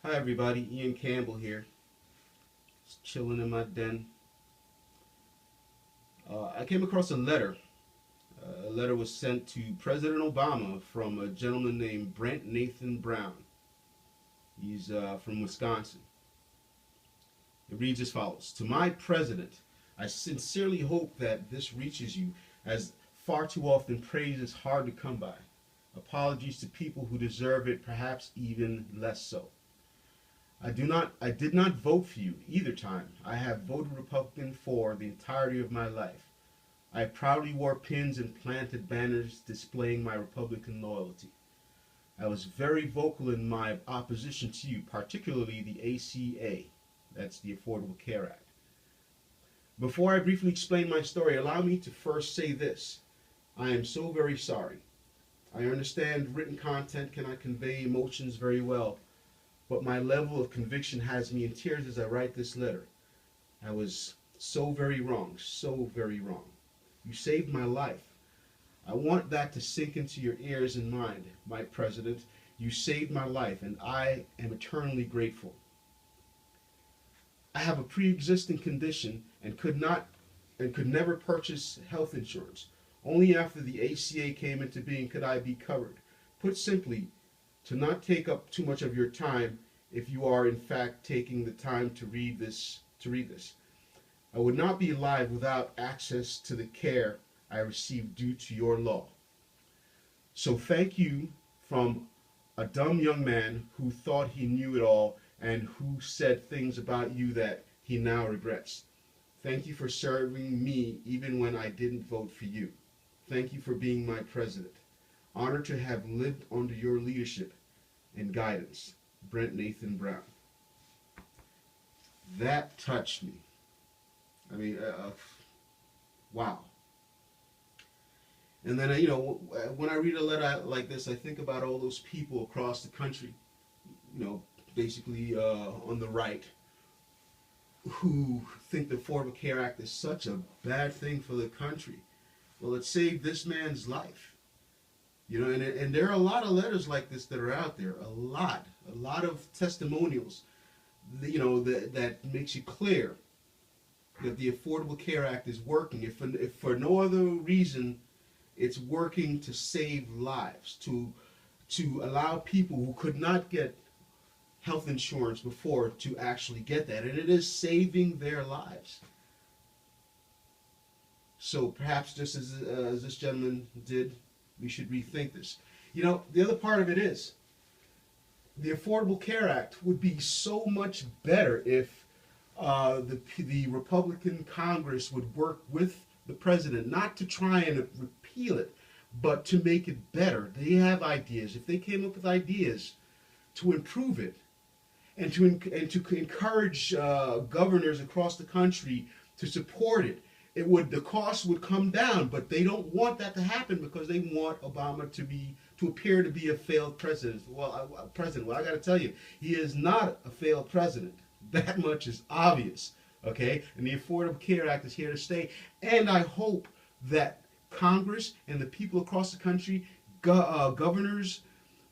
Hi everybody, Ian Campbell here. Just chilling in my den. I came across a letter. A letter was sent to President Obama from a gentleman named Brent Nathan Brown. He's from Wisconsin. It reads as follows. To my president, I sincerely hope that this reaches you, as far too often praise is hard to come by. Apologies to people who deserve it, perhaps even less so. I did not vote for you either time. I have voted Republican for the entirety of my life. I proudly wore pins and planted banners displaying my Republican loyalty. I was very vocal in my opposition to you, particularly the ACA. That's the Affordable Care Act. Before I briefly explain my story, allow me to first say this. I am so very sorry. I understand written content cannot convey emotions very well, but my level of conviction has me in tears as I write this letter. I was so very wrong, so very wrong. You saved my life. I want that to sink into your ears and mind, my president. You saved my life, and I am eternally grateful. I have a pre-existing condition and could never purchase health insurance. Only after the ACA came into being could I be covered. Put simply, to not take up too much of your time, if you are in fact taking the time to read this. I would not be alive without access to the care I received due to your law. So thank you from a dumb young man who thought he knew it all and who said things about you that he now regrets. Thank you for serving me even when I didn't vote for you. Thank you for being my president. Honored to have lived under your leadership and guidance. Brent Nathan Brown. That touched me. I mean, wow. And then, when I read a letter like this, I think about all those people across the country, basically on the right, who think the Affordable Care Act is such a bad thing for the country. Well, it saved this man's life. And there are a lot of letters like this that are out there. A lot of testimonials, that makes you clear that the Affordable Care Act is working. If for no other reason, it's working to save lives, to allow people who could not get health insurance before to actually get that, and it is saving their lives. So perhaps just as this gentleman did, we should rethink this. The other part of it is, the Affordable Care Act would be so much better if the Republican Congress would work with the president, not to try and repeal it, but to make it better. They have ideas. If they came up with ideas to improve it, and to encourage governors across the country to support it, the cost would come down. But they don't want that to happen because they want Obama to appear to be a failed president. Well, I got to tell you, he is not a failed president. That much is obvious. Okay, and the Affordable Care Act is here to stay. And I hope that Congress and the people across the country, governors,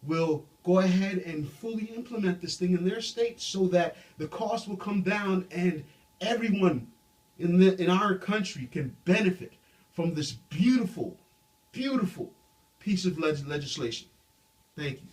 will go ahead and fully implement this thing in their state so that the cost will come down and everyone in our country can benefit from this beautiful, beautiful piece of legislation. Thank you.